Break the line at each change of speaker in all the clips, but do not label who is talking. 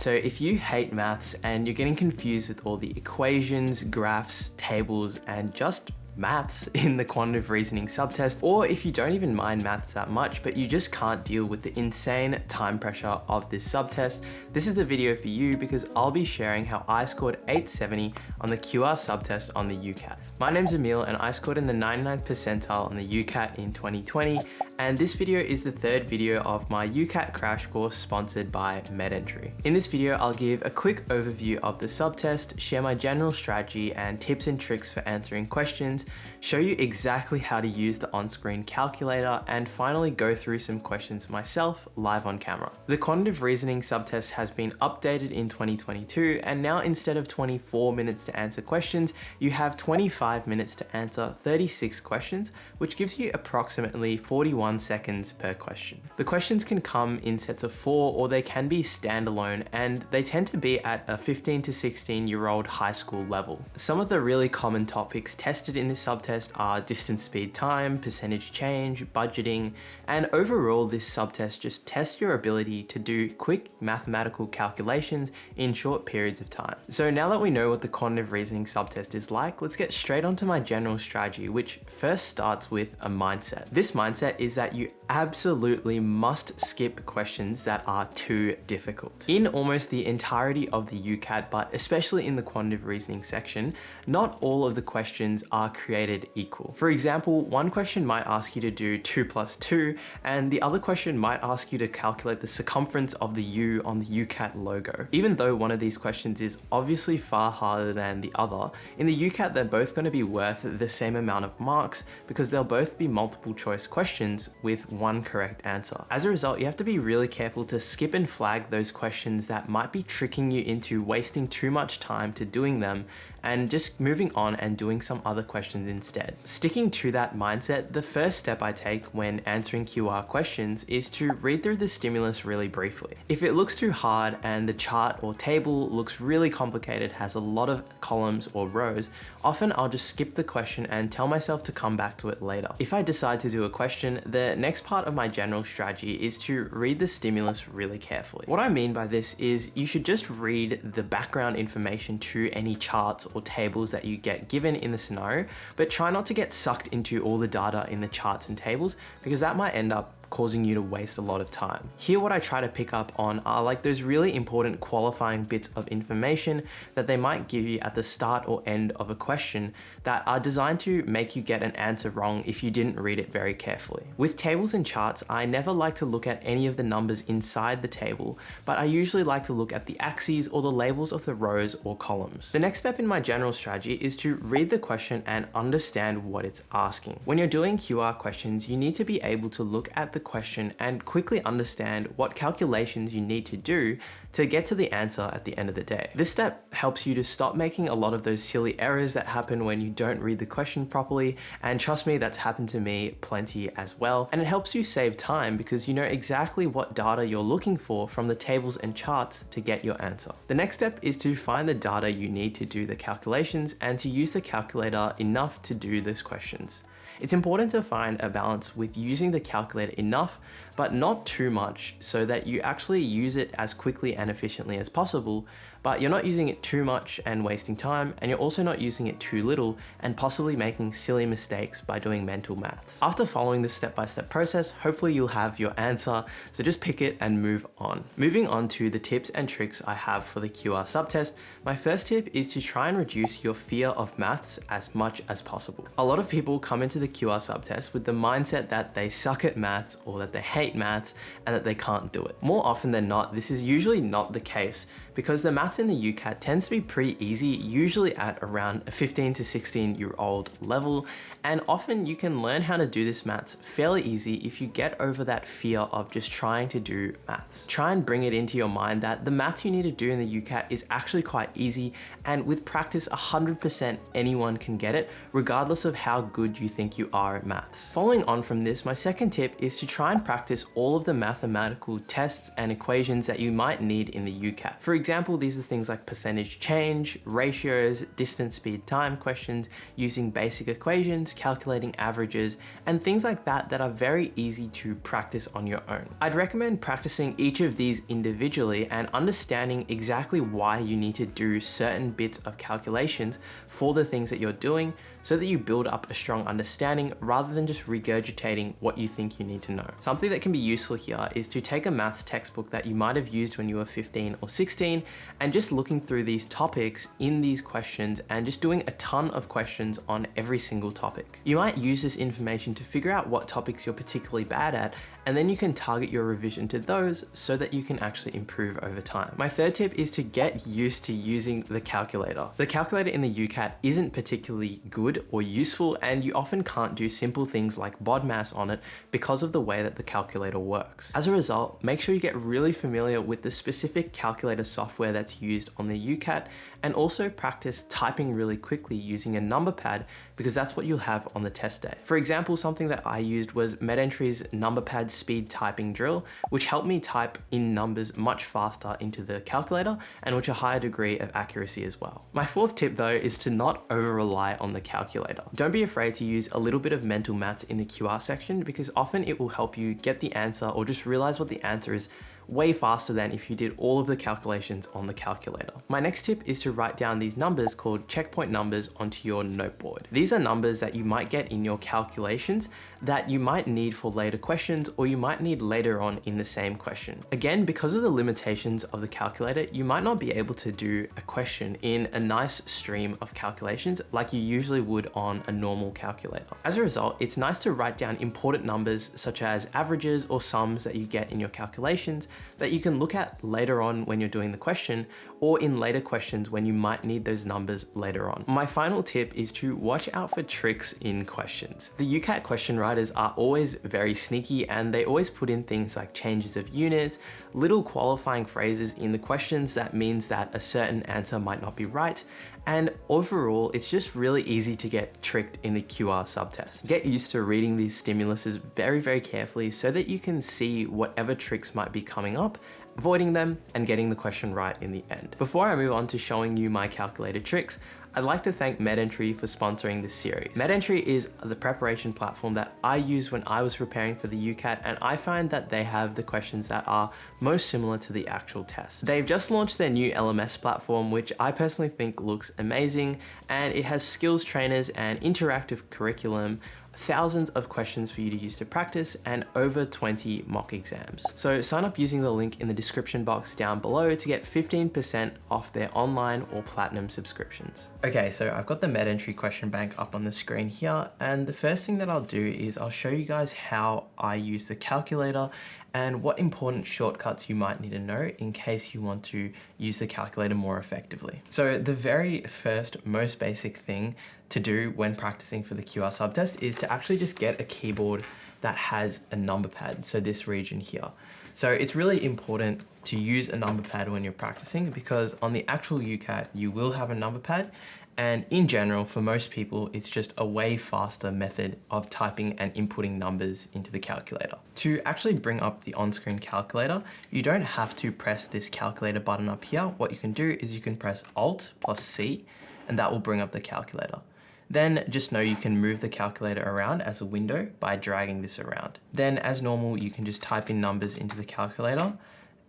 So if you hate maths and you're getting confused with all the equations, graphs, tables, and just maths in the quantitative reasoning subtest, or if you don't even mind maths that much but you just can't deal with the insane time pressure of this subtest, this is the video for you because I'll be sharing how I scored 870 on the QR subtest on the UCAT. My name's Emil and I scored in the 99th percentile on the UCAT in 2020, and this video is the third video of my UCAT crash course sponsored by MedEntry. In this video, I'll give a quick overview of the subtest, share my general strategy and tips and tricks for answering questions, show you exactly how to use the on-screen calculator, and finally go through some questions myself live on camera. The quantitative reasoning subtest has been updated in 2022, and now instead of 24 minutes to answer questions, you have 25 minutes to answer 36 questions, which gives you approximately 41 seconds per question. The questions can come in sets of 4 or they can be standalone, and they tend to be at a 15 to 16-year-old high school level. Some of the really common topics tested in this subtest are distance, speed, time, percentage change, budgeting, and overall this subtest just tests your ability to do quick mathematical calculations in short periods of time. So now that we know what the quantitative reasoning subtest is like, let's get straight onto my general strategy, which first starts with a mindset. This mindset is that you absolutely must skip questions that are too difficult. In almost the entirety of the UCAT, but especially in the quantitative reasoning section, not all of the questions are created equal. For example, one question might ask you to do 2 plus 2, and the other question might ask you to calculate the circumference of the U on the UCAT logo. Even though one of these questions is obviously far harder than the other, in the UCAT they're both going to be worth the same amount of marks because they'll both be multiple choice questions with one correct answer. As a result, you have to be really careful to skip and flag those questions that might be tricking you into wasting too much time to doing them and just moving on and doing some other questions instead. Sticking to that mindset, the first step I take when answering QR questions is to read through the stimulus really briefly. If it looks too hard and the chart or table looks really complicated, has a lot of columns or rows, often I'll just skip the question and tell myself to come back to it later. If I decide to do a question, the next part of my general strategy is to read the stimulus really carefully. What I mean by this is you should just read the background information to any charts or tables that you get given in the scenario, but try not to get sucked into all the data in the charts and tables because that might end up causing you to waste a lot of time. Here, what I try to pick up on are like those really important qualifying bits of information that they might give you at the start or end of a question that are designed to make you get an answer wrong if you didn't read it very carefully. With tables and charts, I never like to look at any of the numbers inside the table, but I usually like to look at the axes or the labels of the rows or columns. The next step in my general strategy is to read the question and understand what it's asking. When you're doing QR questions, you need to be able to look at the question and quickly understand what calculations you need to do to get to the answer at the end of the day. This step helps you to stop making a lot of those silly errors that happen when you don't read the question properly, and trust me, that's happened to me plenty as well. And it helps you save time because you know exactly what data you're looking for from the tables and charts to get your answer. The next step is to find the data you need to do the calculations and to use the calculator enough to do those questions. It's important to find a balance with using the calculator enough, but not too much, so that you actually use it as quickly and efficiently as possible, but you're not using it too much and wasting time, and you're also not using it too little and possibly making silly mistakes by doing mental maths. After following this step-by-step process, hopefully you'll have your answer, so just pick it and move on. Moving on to the tips and tricks I have for the QR subtest, my first tip is to try and reduce your fear of maths as much as possible. A lot of people come into the QR subtest with the mindset that they suck at maths or that they hate maths and that they can't do it. More often than not, this is usually not the case because the maths in the UCAT tends to be pretty easy, usually at around a 15 to 16-year-old level, and often you can learn how to do this maths fairly easy if you get over that fear of just trying to do maths. Try and bring it into your mind that the maths you need to do in the UCAT is actually quite easy, and with practice 100% anyone can get it, regardless of how good you think you are at maths. Following on from this, my second tip is to try and practice practice all of the mathematical tests and equations that you might need in the UCAT. For example, these are things like percentage change, ratios, distance, speed, time questions, using basic equations, calculating averages, and things like that that are very easy to practice on your own. I'd recommend practicing each of these individually and understanding exactly why you need to do certain bits of calculations for the things that you're doing, so that you build up a strong understanding rather than just regurgitating what you think you need to know. Something that can be useful here is to take a maths textbook that you might have used when you were 15 or 16 and just looking through these topics in these questions and just doing a ton of questions on every single topic. You might use this information to figure out what topics you're particularly bad at, and then you can target your revision to those so that you can actually improve over time. My third tip is to get used to using the calculator. The calculator in the UCAT isn't particularly good or useful, and you often can't do simple things like BODMAS on it because of the way that the calculator works. As a result, make sure you get really familiar with the specific calculator software that's used on the UCAT, and also practice typing really quickly using a number pad, because that's what you'll have on the test day. For example, something that I used was MedEntry's number pad speed typing drill, which helped me type in numbers much faster into the calculator and with a higher degree of accuracy as well. My fourth tip though is to not over rely on the calculator. Don't be afraid to use a little bit of mental maths in the QR section, because often it will help you get the answer or just realize what the answer is way faster than if you did all of the calculations on the calculator. My next tip is to write down these numbers called checkpoint numbers onto your noteboard. These are numbers that you might get in your calculations that you might need for later questions, or you might need later on in the same question. Again, because of the limitations of the calculator, you might not be able to do a question in a nice stream of calculations like you usually would on a normal calculator. As a result, it's nice to write down important numbers such as averages or sums that you get in your calculations that you can look at later on when you're doing the question, or in later questions when you might need those numbers later on. My final tip is to watch out for tricks in questions. The UCAT question writers are always very sneaky, and they always put in things like changes of units, little qualifying phrases in the questions that means that a certain answer might not be right, and overall, it's just really easy to get tricked in the QR subtest. Get used to reading these stimuluses very, very carefully so that you can see whatever tricks might be coming up, avoiding them, and getting the question right in the end. Before I move on to showing you my calculator tricks, I'd like to thank MedEntry for sponsoring this series. MedEntry is the preparation platform that I used when I was preparing for the UCAT, and I find that they have the questions that are most similar to the actual test. They've just launched their new LMS platform, which I personally think looks amazing, and it has skills trainers and interactive curriculum, thousands of questions for you to use to practice, and over 20 mock exams. So sign up using the link in the description box down below to get 15% off their online or platinum subscriptions. Okay, so I've got the MedEntry question bank up on the screen here, and the first thing that I'll do is I'll show you guys how I use the calculator and what important shortcuts you might need to know in case you want to use the calculator more effectively. So the very first, most basic thing to do when practicing for the QR subtest is to actually just get a keyboard that has a number pad, so this region here. So it's really important to use a number pad when you're practicing, because on the actual UCAT, you will have a number pad, and in general, for most people, it's just a way faster method of typing and inputting numbers into the calculator. To actually bring up the on-screen calculator, you don't have to press this calculator button up here. What you can do is you can press Alt+C, and that will bring up the calculator. Then just know you can move the calculator around as a window by dragging this around. Then as normal, you can just type in numbers into the calculator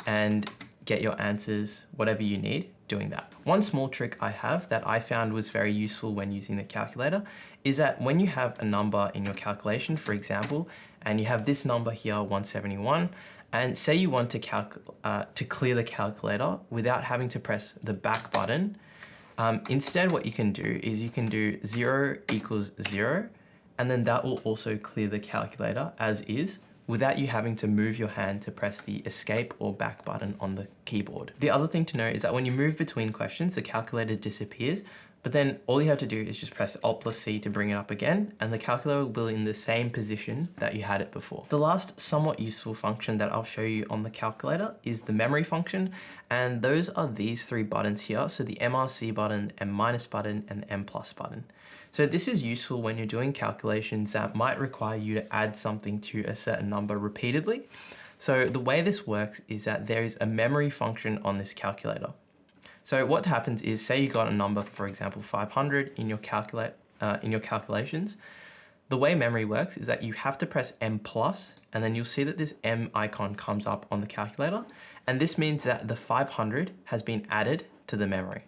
and get your answers, whatever you need, doing that. One small trick I have that I found was very useful when using the calculator is that when you have a number in your calculation, for example, and you have this number here, 171, and say you want to clear the calculator without having to press the back button, instead what you can do is you can do 0 equals 0, and then that will also clear the calculator as is, without you having to move your hand to press the escape or back button on the keyboard. The other thing to know is that when you move between questions, the calculator disappears, but then all you have to do is just press Alt+C to bring it up again, and the calculator will be in the same position that you had it before. The last somewhat useful function that I'll show you on the calculator is the memory function, and those are these three buttons here. So the MRC button, M- button, and the M+ button. So this is useful when you're doing calculations that might require you to add something to a certain number repeatedly. So the way this works is that there is a memory function on this calculator. So what happens is, say you got a number, for example, 500 in your calculations. The way memory works is that you have to press M+, and then you'll see that this M icon comes up on the calculator, and this means that the 500 has been added to the memory.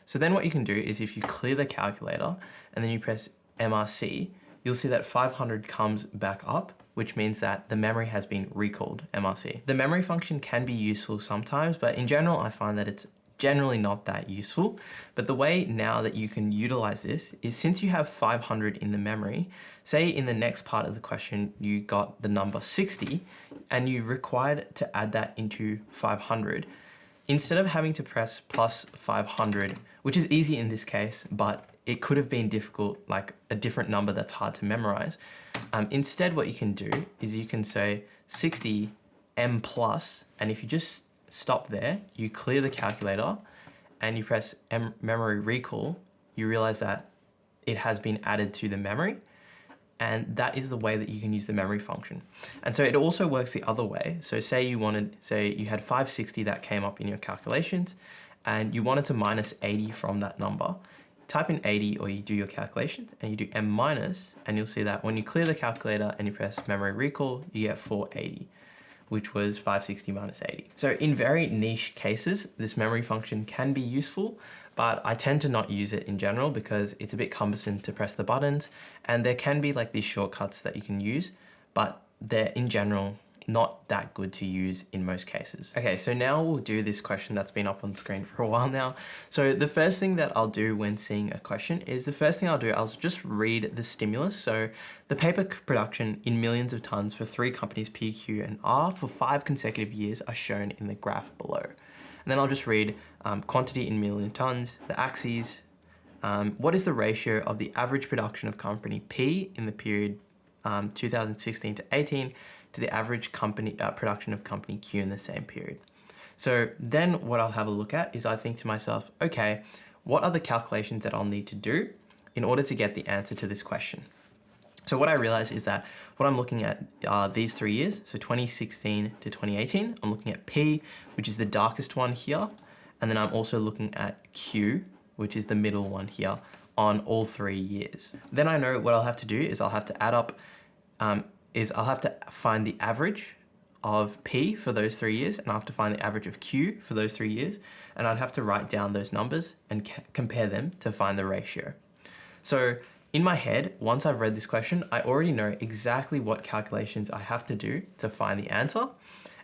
So then what you can do is, if you clear the calculator and then you press MRC, you'll see that 500 comes back up, which means that the memory has been recalled, MRC. The memory function can be useful sometimes, but in general, I find that it's generally not that useful. But the way now that you can utilize this is, since you have 500 in the memory, say in the next part of the question, you got the number 60 and you required to add that into 500, instead of having to press plus 500, which is easy in this case, but it could have been difficult, like a different number that's hard to memorize. Instead, what you can do is you can say 60 M+, and if you just stop there, you clear the calculator and you press memory recall, you realize that it has been added to the memory. And that is the way that you can use the memory function. And so it also works the other way. So say you had 560 that came up in your calculations and you wanted to minus 80 from that number. Type in 80, or you do your calculations and you do M-, and you'll see that when you clear the calculator and you press memory recall, you get 480. Which was 560 minus 80. So in very niche cases, this memory function can be useful, but I tend to not use it in general because it's a bit cumbersome to press the buttons, and there can be like these shortcuts that you can use, but they're in general not that good to use in most cases. Okay, so now we'll do this question that's been up on screen for a while now. So the first thing that I'll do when seeing a question is, I'll just read the stimulus. So the paper production in millions of tons for 3 companies P, Q, and R for 5 consecutive years are shown in the graph below. And then I'll just read quantity in million tons, the axes, what is the ratio of the average production of company P in the period 2016 to 18 to the average company production of company Q in the same period. So then what I'll have a look at is, I think to myself, okay, what are the calculations that I'll need to do in order to get the answer to this question? So what I realize is that what I'm looking at are these 3 years, so 2016 to 2018. I'm looking at P, which is the darkest one here, and then I'm also looking at Q, which is the middle one here, on all 3 years. Then I know what I'll have to do is I'll have to add up, I'll have to find the average of P for those 3 years, and I'll have to find the average of Q for those 3 years, and I'd have to write down those numbers and compare them to find the ratio. So in my head, once I've read this question, I already know exactly what calculations I have to do to find the answer.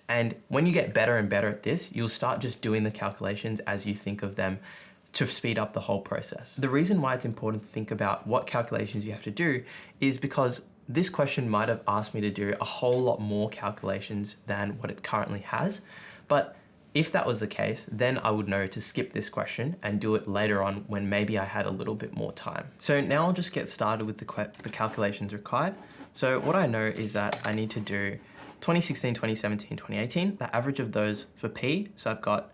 And when you get better and better at this, you'll start just doing the calculations as you think of them to speed up the whole process. The reason why it's important to think about what calculations you have to do is because this question might have asked me to do a whole lot more calculations than what it currently has. But if that was the case, then I would know to skip this question and do it later on when maybe I had a little bit more time. So now I'll just get started with the calculations required. So what I know is that I need to do 2016, 2017, 2018, the average of those for P. So I've got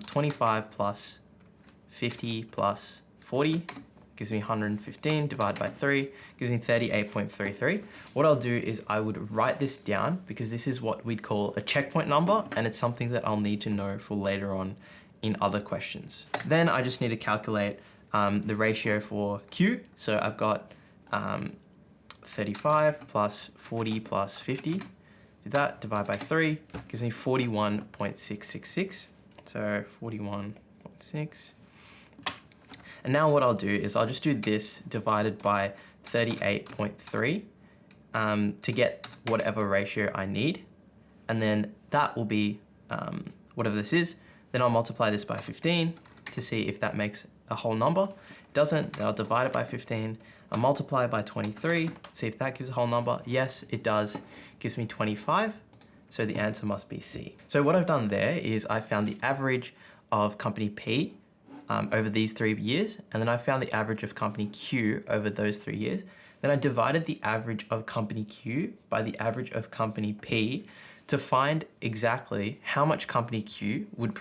25 plus 50 plus 40, gives me 115 divided by 3, gives me 38.33. What I'll do is I would write this down because this is what we'd call a checkpoint number, and it's something that I'll need to know for later on in other questions. Then I just need to calculate the ratio for Q. So I've got 35 plus 40 plus 50. Do that, divide by 3, gives me 41.666. So 41.6. And now what I'll do is I'll just do this divided by 38.3 to get whatever ratio I need. And then that will be whatever this is. Then I'll multiply this by 15 to see if that makes a whole number. It doesn't, then I'll divide it by 15. I'll multiply by 23, see if that gives a whole number. Yes, it does. It gives me 25. So the answer must be C. So what I've done there is I found the average of company P over these 3 years, and then I found the average of company Q over those 3 years. Then I divided the average of company Q by the average of company P to find exactly how much company Q would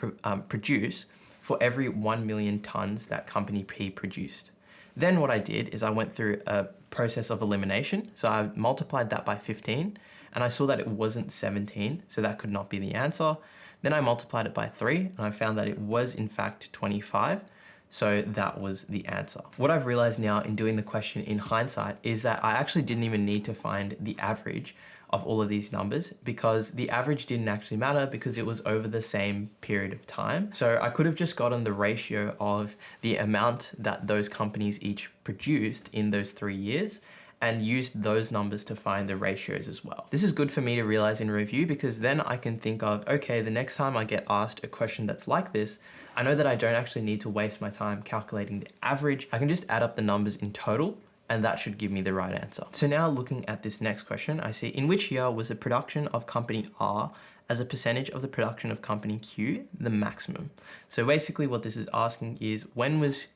produce for every 1 million tons that company P produced. Then what I did is I went through a process of elimination. So I multiplied that by 15 and I saw that it wasn't 17, so that could not be the answer. Then I multiplied it by 3 and I found that it was in fact 25. So that was the answer. What I've realized now in doing the question in hindsight is that I actually didn't even need to find the average of all of these numbers, because the average didn't actually matter because it was over the same period of time. So I could have just gotten the ratio of the amount that those companies each produced in those 3 years and used those numbers to find the ratios as well. This is good for me to realize in review, because then I can think of, okay, the next time I get asked a question that's like this, I know that I don't actually need to waste my time calculating the average. I can just add up the numbers in total and that should give me the right answer. So now looking at this next question, I see in which year was the production of company R as a percentage of the production of company Q the maximum? So basically what this is asking is when did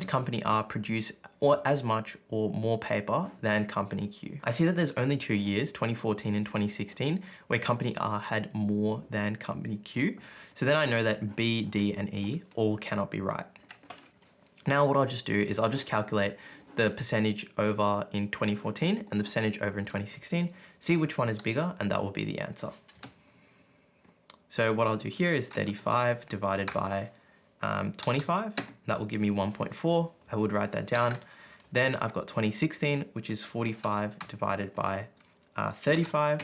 company R produce or as much or more paper than company Q? I see that there's only 2 years, 2014 and 2016, where company R had more than company Q. So then I know that B, D, and E all cannot be right. Now what I'll just do is I'll just calculate the percentage over in 2014 and the percentage over in 2016, see which one is bigger, and that will be the answer. So what I'll do here is 35 divided by 25, that will give me 1.4. I would write that down. Then I've got 2016, which is 45 divided by 35,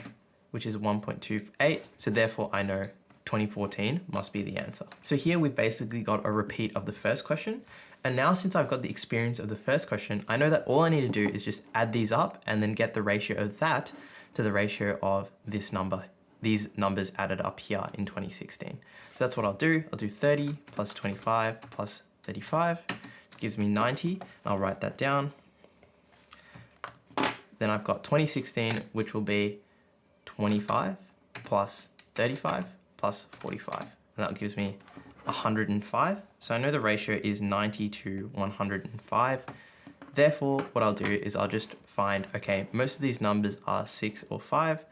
which is 1.28. So therefore I know 2014 must be the answer. So here we've basically got a repeat of the first question. And now since I've got the experience of the first question, I know that all I need to do is just add these up and then get the ratio of that to the ratio of this number, these numbers added up here in 2016. So that's what I'll do. I'll do 30 plus 25 plus 35, gives me 90. And I'll write that down. Then I've got 2016, which will be 25 plus 35 plus 45. And that gives me 105. So I know the ratio is 90 to 105. Therefore, what I'll do is I'll just find, okay, most of these numbers are 6 or 5.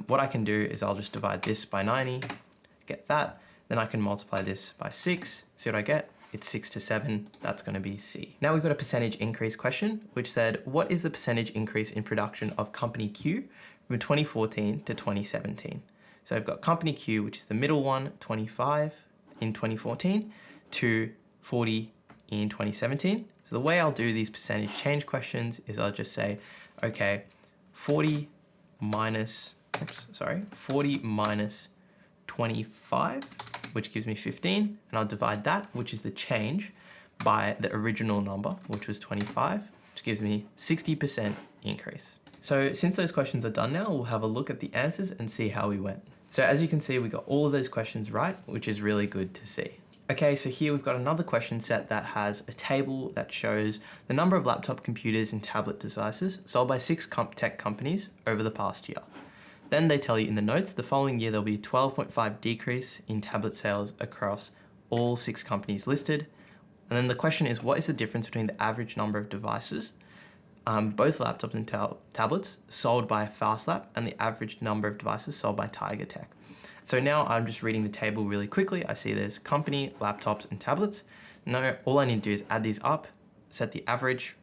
What I can do is I'll just divide this by 90, get that. Then I can multiply this by 6. See what I get? It's 6 to 7. That's going to be C. Now we've got a percentage increase question, which said, what is the percentage increase in production of company Q from 2014 to 2017? So I've got company Q, which is the middle one, 25 in 2014 to 40 in 2017. So the way I'll do these percentage change questions is I'll just say, okay, 40 minus 25, which gives me 15, and I'll divide that, which is the change, by the original number, which was 25, which gives me 60% increase. So since those questions are done now, we'll have a look at the answers and see how we went. So as you can see, we got all of those questions right, which is really good to see. Okay, so here we've got another question set that has a table that shows the number of laptop computers and tablet devices sold by 6 tech companies over the past year. Then they tell you in the notes, the following year there'll be a 12.5 decrease in tablet sales across all 6 companies listed. And then the question is, what is the difference between the average number of devices, both laptops and tablets, sold by FastLap and the average number of devices sold by Tiger Tech? So now I'm just reading the table really quickly. I see there's company, laptops, and tablets. Now all I need to do is add these up, set the average,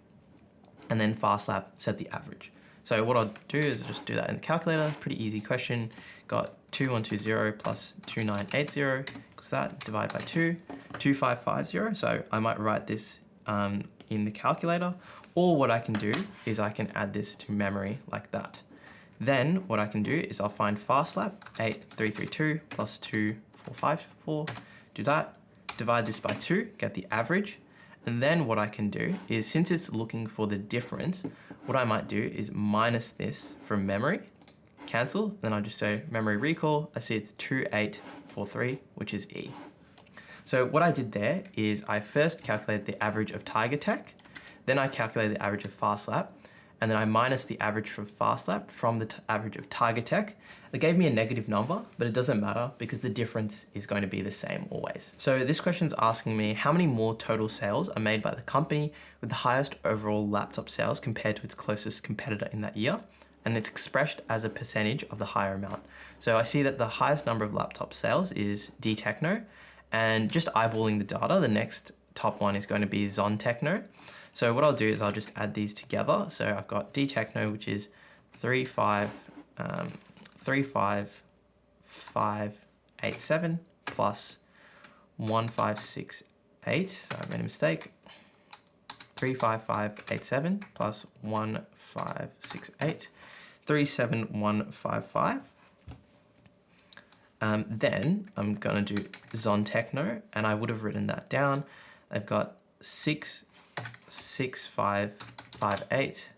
and then FastLap set the average. So what I'll do is just do that in the calculator. Pretty easy question. Got 2120 plus 2980 equals that, divide by 2, 2550. So I might write this in the calculator, or what I can do is I can add this to memory like that. Then what I can do is I'll find FastLap, 8332 plus 2454, do that, divide this by 2, get the average. And then what I can do is, since it's looking for the difference, what I might do is minus this from memory, cancel, then I'll just say memory recall. I see it's 2843, which is E. So what I did there is I first calculated the average of Tiger Tech, then I calculated the average of FastLap, and then I minus the average from FastLap from the average of Tiger Tech. It gave me a negative number, but it doesn't matter because the difference is going to be the same always. So this question's asking me how many more total sales are made by the company with the highest overall laptop sales compared to its closest competitor in that year, and it's expressed as a percentage of the higher amount. So I see that the highest number of laptop sales is D-Techno, and just eyeballing the data, the next top one is going to be ZonTechno. So what I'll do is I'll just add these together. So I've got DTechno, which is 35587 plus 1568. So I made a mistake. 35587 plus 1568, 37155. Then I'm going to do ZonTechno, and I would have written that down. I've got 6558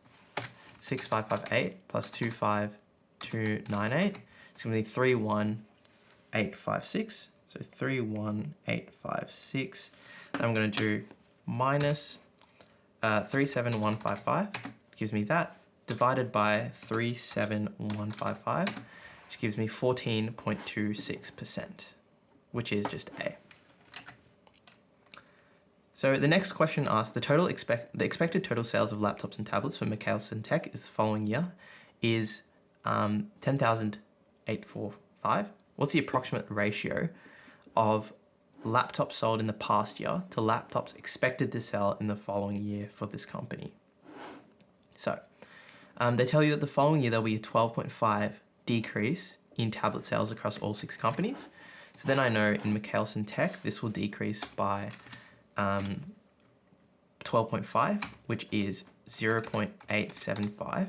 plus 25298. It's going to be 31856. So 31856. I'm going to do minus 37155, gives me that, divided by 37155, which gives me 14.26%, which is just A. So the next question asks, the expected total sales of laptops and tablets for Michelson Tech is the following year is 10,845. What's the approximate ratio of laptops sold in the past year to laptops expected to sell in the following year for this company? So they tell you that the following year there'll be a 12.5 decrease in tablet sales across all 6 companies. So then I know in Michelson Tech this will decrease by 12.5, which is 0.875,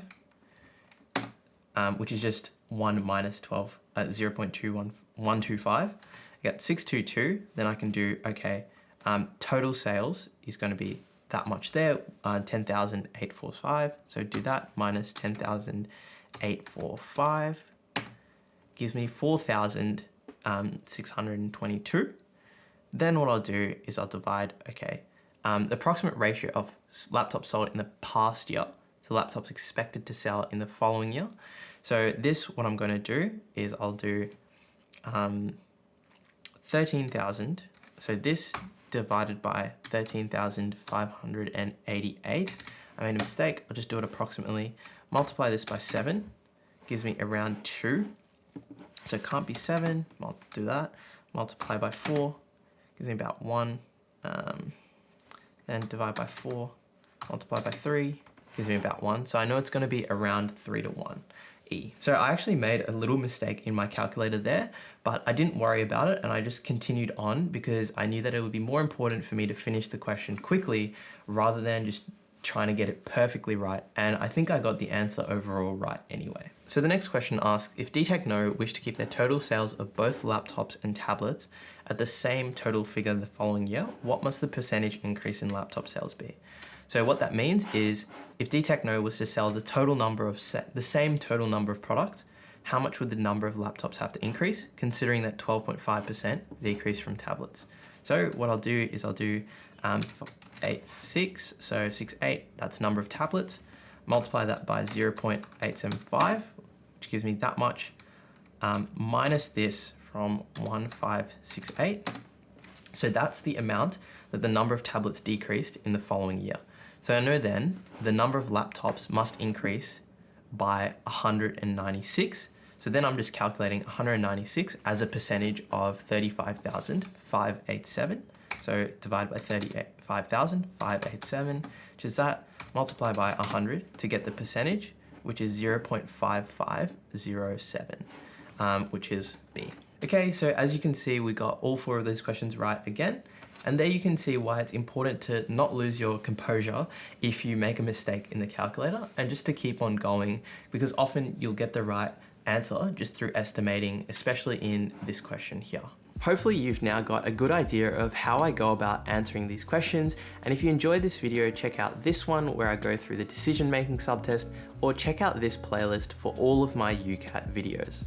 which is just 1 minus 12, 0.125. I get 622, then I can do, okay, total sales is going to be that much there, 10,845. So do that minus 10,845 gives me 4,622. Then what I'll do is I'll divide, okay, the approximate ratio of laptops sold in the past year to laptops expected to sell in the following year. So this, what I'm going to do is I'll do 13,000. So this divided by 13,588. I made a mistake. I'll just do it approximately. Multiply this by 7. Gives me around 2. So it can't be 7. I'll do that. Multiply by 4. Gives me about 1. Then divide by 4. Multiply by 3. Gives me about 1. So I know it's going to be around 3 to 1. E. So I actually made a little mistake in my calculator there, but I didn't worry about it and I just continued on because I knew that it would be more important for me to finish the question quickly rather than just trying to get it perfectly right. And I think I got the answer overall right anyway. So the next question asks, if DTechno wish to keep their total sales of both laptops and tablets at the same total figure the following year, what must the percentage increase in laptop sales be? So what that means is if DTechno was to sell the total number of the same total number of products, how much would the number of laptops have to increase, considering that 12.5% decrease from tablets? So what I'll do is I'll do 86, so 68, that's the number of tablets. Multiply that by 0.875, which gives me that much, minus this from 1568. So that's the amount that the number of tablets decreased in the following year. So I know then the number of laptops must increase by 196. So then I'm just calculating 196 as a percentage of 35,587. So divide by 35,587, which is that, multiply by 100 to get the percentage, which is 0.5507, which is B. Okay, so as you can see, we got all 4 of those questions right again. And there you can see why it's important to not lose your composure if you make a mistake in the calculator and just to keep on going, because often you'll get the right answer just through estimating, especially in this question here. Hopefully you've now got a good idea of how I go about answering these questions, and if you enjoyed this video, check out this one where I go through the decision-making subtest, or check out this playlist for all of my UCAT videos.